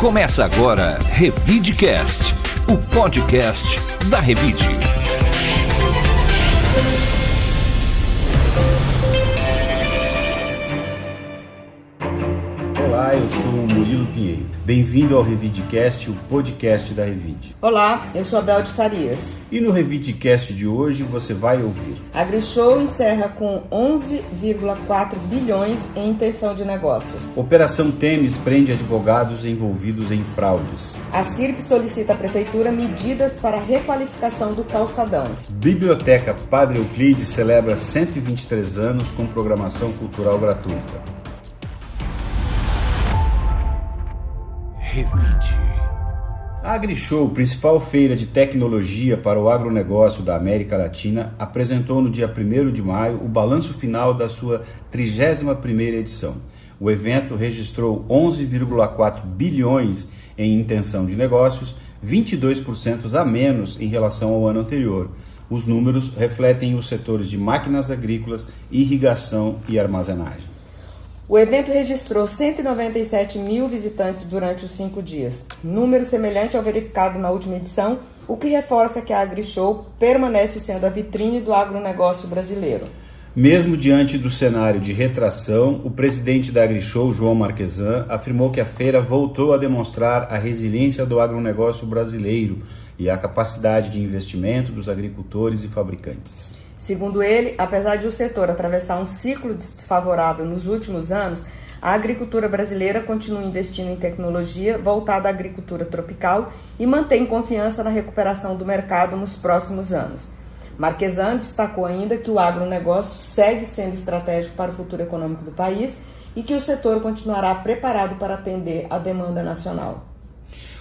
Começa agora Revidecast, o podcast da Revide. Olá, eu sou o Murilo Pinheiro. Bem-vindo ao Revidecast, o podcast da Revide. Olá, eu sou a Bel de Farias. E no Revidecast de hoje você vai ouvir: A AgriShow encerra com 11,4 bilhões em intenção de negócios. Operação Temis prende advogados envolvidos em fraudes. A CIRP solicita à Prefeitura medidas para a requalificação do calçadão. Biblioteca Padre Euclides celebra 123 anos com programação cultural gratuita. Revide. A AgriShow, principal feira de tecnologia para o agronegócio da América Latina, apresentou no dia 1º de maio o balanço final da sua 31ª edição. O evento registrou 11,4 bilhões em intenção de negócios, 22% a menos em relação ao ano anterior. Os números refletem os setores de máquinas agrícolas, irrigação e armazenagem. O evento registrou 197 mil visitantes durante os 5 dias, número semelhante ao verificado na última edição, o que reforça que a AgriShow permanece sendo a vitrine do agronegócio brasileiro. Mesmo diante do cenário de retração, o presidente da AgriShow, João Marquesan, afirmou que a feira voltou a demonstrar a resiliência do agronegócio brasileiro e a capacidade de investimento dos agricultores e fabricantes. Segundo ele, apesar de o setor atravessar um ciclo desfavorável nos últimos anos, a agricultura brasileira continua investindo em tecnologia voltada à agricultura tropical e mantém confiança na recuperação do mercado nos próximos anos. Marquesan destacou ainda que o agronegócio segue sendo estratégico para o futuro econômico do país e que o setor continuará preparado para atender a demanda nacional.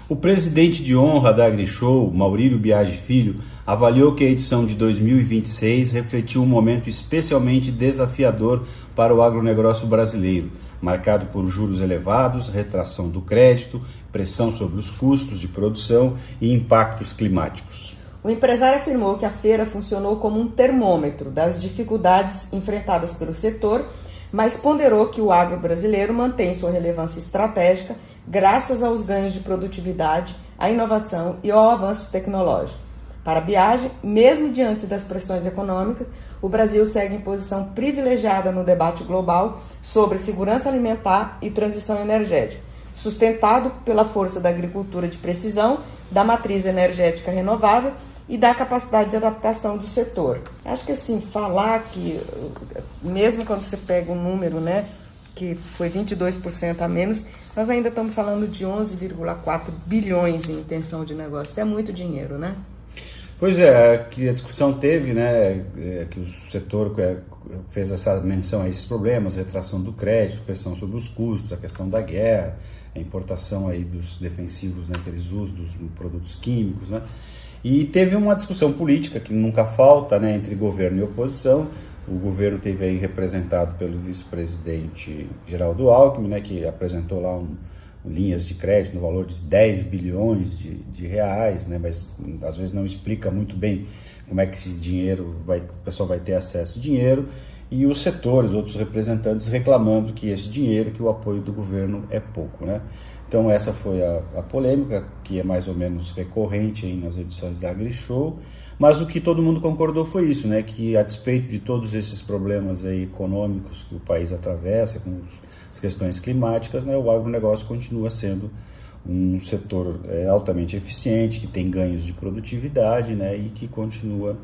O presidente de honra da AgriShow, Maurílio Biagi Filho, avaliou que a edição de 2026 refletiu um momento especialmente desafiador para o agronegócio brasileiro, marcado por juros elevados, retração do crédito, pressão sobre os custos de produção e impactos climáticos. O empresário afirmou que a feira funcionou como um termômetro das dificuldades enfrentadas pelo setor, mas ponderou que o agro brasileiro mantém sua relevância estratégica graças aos ganhos de produtividade, à inovação e ao avanço tecnológico. Para Biagi, mesmo diante das pressões econômicas, o Brasil segue em posição privilegiada no debate global sobre segurança alimentar e transição energética, sustentado pela força da agricultura de precisão, da matriz energética renovável e da capacidade de adaptação do setor. Acho que assim, falar que, mesmo quando você pega um número, que foi 22% a menos, nós ainda estamos falando de 11,4 bilhões em intenção de negócio. É muito dinheiro, né? Pois é, que a discussão teve, que o setor fez essa menção a esses problemas, retração do crédito, pressão sobre os custos, a questão da guerra, a importação aí dos defensivos, que eles usam, dos produtos químicos, E teve uma discussão política que nunca falta, entre governo e oposição. O governo teve aí representado pelo vice-presidente Geraldo Alckmin, que apresentou lá linhas de crédito no valor de 10 bilhões de reais, mas às vezes não explica muito bem como é que esse dinheiro o pessoal vai ter acesso ao dinheiro, e os setores, outros representantes reclamando que esse dinheiro, que o apoio do governo é pouco, Então essa foi a polêmica, que é mais ou menos recorrente aí nas edições da AgriShow, mas o que todo mundo concordou foi isso, que a despeito de todos esses problemas aí econômicos que o país atravessa, com as questões climáticas, o agronegócio continua sendo um setor altamente eficiente, que tem ganhos de produtividade, e que continua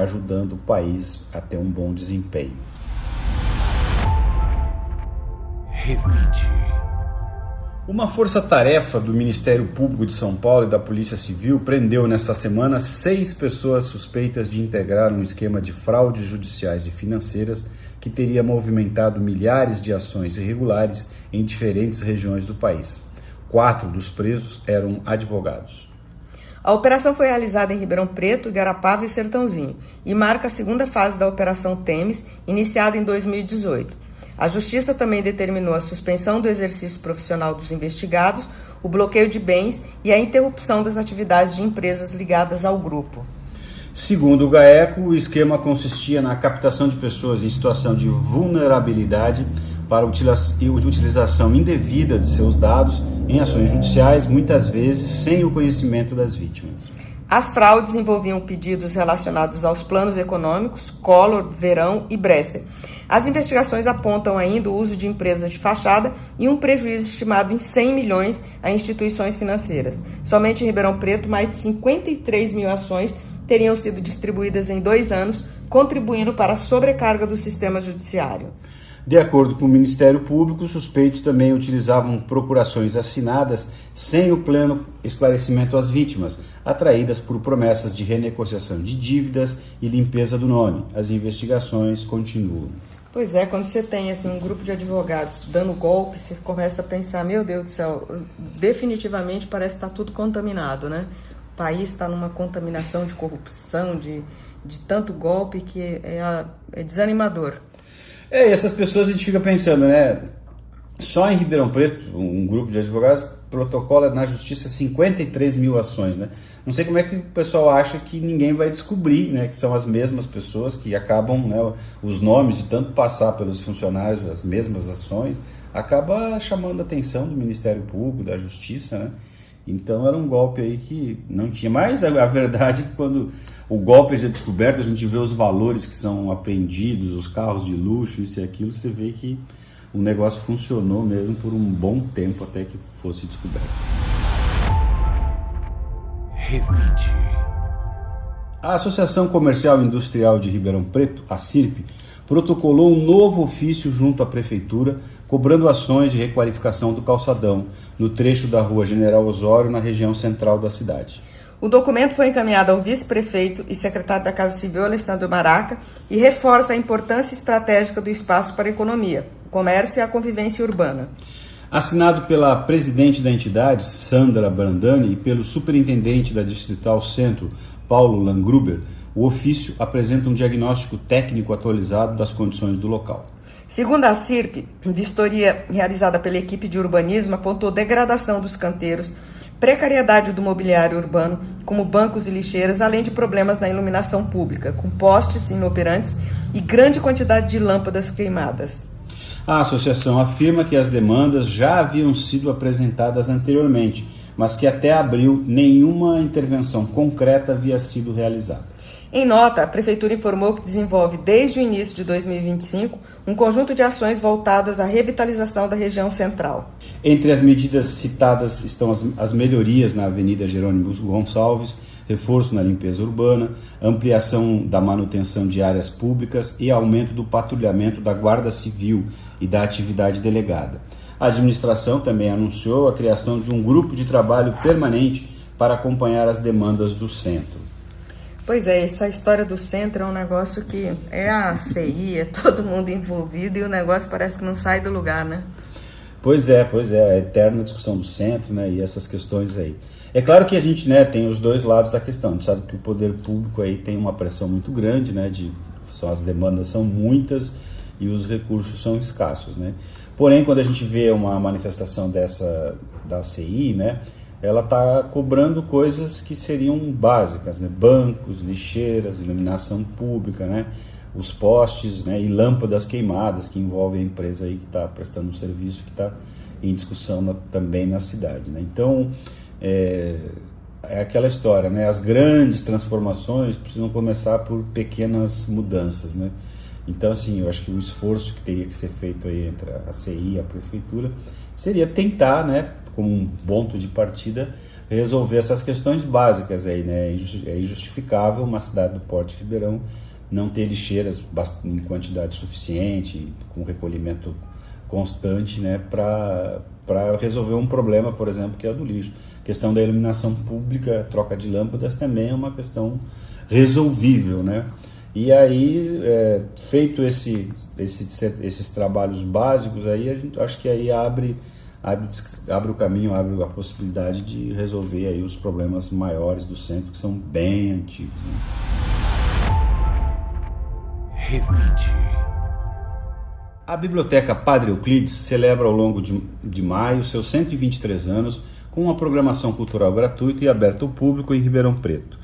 ajudando o país a ter um bom desempenho. Revide. Uma força-tarefa do Ministério Público de São Paulo e da Polícia Civil prendeu nesta semana 6 pessoas suspeitas de integrar um esquema de fraudes judiciais e financeiras que teria movimentado milhares de ações irregulares em diferentes regiões do país. 4 dos presos eram advogados. A operação foi realizada em Ribeirão Preto, Igarapava e Sertãozinho e marca a segunda fase da Operação Temis, iniciada em 2018. A Justiça também determinou a suspensão do exercício profissional dos investigados, o bloqueio de bens e a interrupção das atividades de empresas ligadas ao grupo. Segundo o GAECO, o esquema consistia na captação de pessoas em situação de vulnerabilidade para utilização indevida de seus dados em ações judiciais, muitas vezes sem o conhecimento das vítimas. As fraudes envolviam pedidos relacionados aos planos econômicos, Collor, Verão e Bresser. As investigações apontam ainda o uso de empresas de fachada e um prejuízo estimado em 100 milhões a instituições financeiras. Somente em Ribeirão Preto, mais de 53 mil ações teriam sido distribuídas em 2 anos, contribuindo para a sobrecarga do sistema judiciário. De acordo com o Ministério Público, os suspeitos também utilizavam procurações assinadas sem o pleno esclarecimento às vítimas, atraídas por promessas de renegociação de dívidas e limpeza do nome. As investigações continuam. Pois é, quando você tem assim, um grupo de advogados dando golpe, você começa a pensar, meu Deus do céu, definitivamente parece que está tudo contaminado, né? O país está numa contaminação de corrupção, de tanto golpe que é desanimador. E essas pessoas a gente fica pensando, né? Só em Ribeirão Preto, um grupo de advogados protocola na justiça 53 mil ações, né? Não sei como é que o pessoal acha que ninguém vai descobrir, né? Que são as mesmas pessoas que acabam, né? Os nomes de tanto passar pelos funcionários, as mesmas ações, acaba chamando a atenção do Ministério Público, da Justiça, né? Então era um golpe aí que não tinha mais. A verdade é que quando o golpe é descoberto, a gente vê os valores que são apreendidos, os carros de luxo, isso e aquilo, você vê que o negócio funcionou mesmo por um bom tempo até que fosse descoberto. Revide. A Associação Comercial e Industrial de Ribeirão Preto, a CIRP, protocolou um novo ofício junto à Prefeitura, cobrando ações de requalificação do calçadão, no trecho da Rua General Osório, na região central da cidade. O documento foi encaminhado ao vice-prefeito e secretário da Casa Civil, Alessandro Maraca, e reforça a importância estratégica do espaço para a economia, o comércio e a convivência urbana. Assinado pela presidente da entidade, Sandra Brandani, e pelo superintendente da Distrital Centro, Paulo Langruber, o ofício apresenta um diagnóstico técnico atualizado das condições do local. Segundo a CIRP, vistoria realizada pela equipe de urbanismo apontou degradação dos canteiros, precariedade do mobiliário urbano, como bancos e lixeiras, além de problemas na iluminação pública, com postes inoperantes e grande quantidade de lâmpadas queimadas. A associação afirma que as demandas já haviam sido apresentadas anteriormente, mas que até abril nenhuma intervenção concreta havia sido realizada. Em nota, a Prefeitura informou que desenvolve desde o início de 2025 um conjunto de ações voltadas à revitalização da região central. Entre as medidas citadas estão as melhorias na Avenida Jerônimo Gonçalves, reforço na limpeza urbana, ampliação da manutenção de áreas públicas e aumento do patrulhamento da Guarda Civil e da atividade delegada. A administração também anunciou a criação de um grupo de trabalho permanente para acompanhar as demandas do centro. Pois é, essa história do centro é um negócio que é a CI, é todo mundo envolvido e o negócio parece que não sai do lugar, né? Pois é, a eterna discussão do centro, né, e essas questões aí. É claro que a gente, né, tem os dois lados da questão. A gente sabe que o poder público aí tem uma pressão muito grande, né, as demandas são muitas e os recursos são escassos, né. Porém, quando a gente vê uma manifestação dessa da CI, né, ela está cobrando coisas que seriam básicas, né, bancos, lixeiras, iluminação pública, né, os postes, né, e lâmpadas queimadas que envolvem a empresa aí que está prestando um serviço que está em discussão também na cidade, né. Então, é aquela história, né? As grandes transformações precisam começar por pequenas mudanças, né? Então, assim, eu acho que o esforço que teria que ser feito aí entre a CI e a Prefeitura seria tentar, né, como um ponto de partida, resolver essas questões básicas aí, né? É injustificável uma cidade do porte de Ribeirão não ter lixeiras em quantidade suficiente, com recolhimento constante, né, para resolver um problema, por exemplo, que é o do lixo. A questão da iluminação pública, troca de lâmpadas, também é uma questão resolvível, né? E aí, feito esses trabalhos básicos, aí a gente acho que aí abre o caminho, abre a possibilidade de resolver aí os problemas maiores do centro, que são bem antigos, né? Revide. A Biblioteca Padre Euclides celebra ao longo de maio seus 123 anos com uma programação cultural gratuita e aberta ao público em Ribeirão Preto.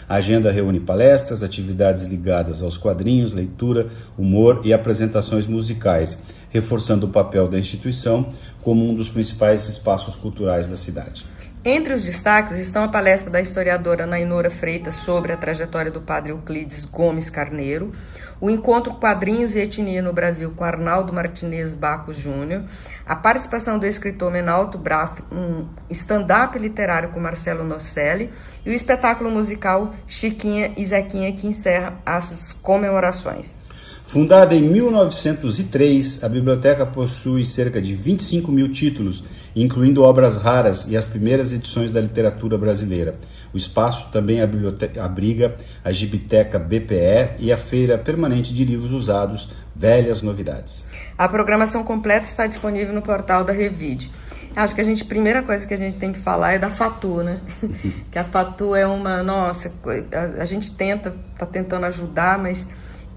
A agenda reúne palestras, atividades ligadas aos quadrinhos, leitura, humor e apresentações musicais, reforçando o papel da instituição como um dos principais espaços culturais da cidade. Entre os destaques estão a palestra da historiadora Nainora Freitas sobre a trajetória do padre Euclides Gomes Carneiro, o encontro Quadrinhos e Etnia no Brasil com Arnaldo Martinez Baco Júnior, a participação do escritor Menalto Braff, um stand-up literário com Marcelo Nocelli e o espetáculo musical Chiquinha e Zequinha, que encerra as comemorações. Fundada em 1903, a biblioteca possui cerca de 25 mil títulos, incluindo obras raras e as primeiras edições da literatura brasileira. O espaço também abriga a Gibiteca BPE e a Feira Permanente de Livros Usados, Velhas Novidades. A programação completa está disponível no portal da Revide. Acho que a primeira coisa que a gente tem que falar é da Fatu, né? Que a Fatu é uma... Nossa, a gente está tentando ajudar, mas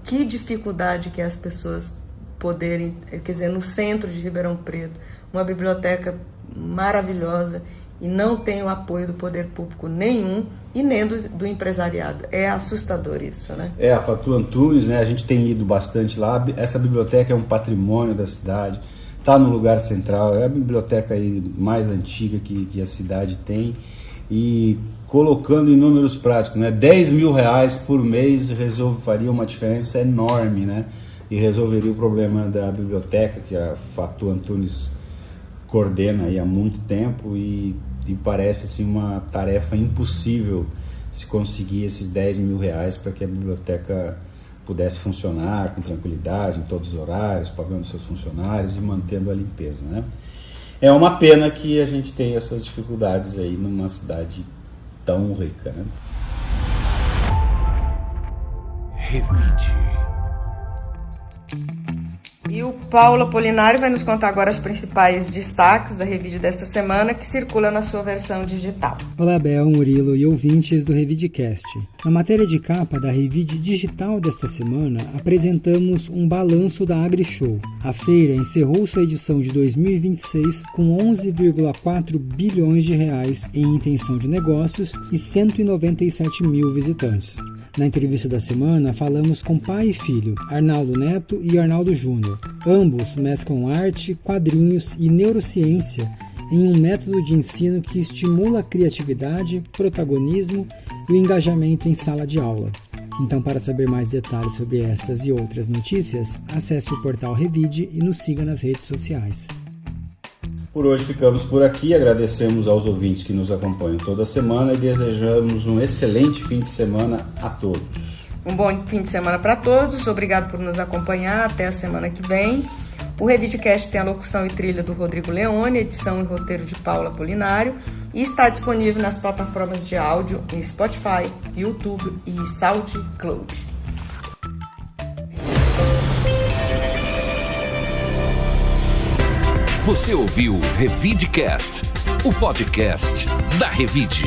que dificuldade que é as pessoas poderem... Quer dizer, no centro de Ribeirão Preto, uma biblioteca maravilhosa e não tem o apoio do poder público nenhum e nem do empresariado. É assustador isso, né? A Fatu Antunes, né? A gente tem ido bastante lá. Essa biblioteca é um patrimônio da cidade, está no lugar central, é a biblioteca aí mais antiga que a cidade tem. E colocando em números práticos, né? 10 mil reais por mês faria uma diferença enorme, né? E resolveria o problema da biblioteca, que a Fatu Antunes coordena aí há muito tempo e parece assim, uma tarefa impossível se conseguir esses 10 mil reais para que a biblioteca pudesse funcionar com tranquilidade, em todos os horários, pagando seus funcionários e mantendo a limpeza, né? É uma pena que a gente tenha essas dificuldades aí numa cidade tão rica, né? Revide. E o Paulo Apolinário vai nos contar agora os principais destaques da Revide desta semana, que circula na sua versão digital. Olá, Bel, Murilo e ouvintes do Revidecast. Na matéria de capa da Revide Digital desta semana, apresentamos um balanço da AgriShow. A feira encerrou sua edição de 2026 com 11,4 bilhões de reais em intenção de negócios e 197 mil visitantes. Na entrevista da semana, falamos com pai e filho, Arnaldo Neto e Arnaldo Júnior. Ambos mesclam arte, quadrinhos e neurociência em um método de ensino que estimula a criatividade, protagonismo e o engajamento em sala de aula. Então, para saber mais detalhes sobre estas e outras notícias, acesse o portal Revide e nos siga nas redes sociais. Por hoje ficamos por aqui, agradecemos aos ouvintes que nos acompanham toda semana e desejamos um excelente fim de semana a todos. Um bom fim de semana para todos, obrigado por nos acompanhar, até a semana que vem. O Revidecast tem a locução e trilha do Rodrigo Leone, edição e roteiro de Paula Apolinário e está disponível nas plataformas de áudio em Spotify, YouTube e SoundCloud. Você ouviu Revidecast, o podcast da Revide.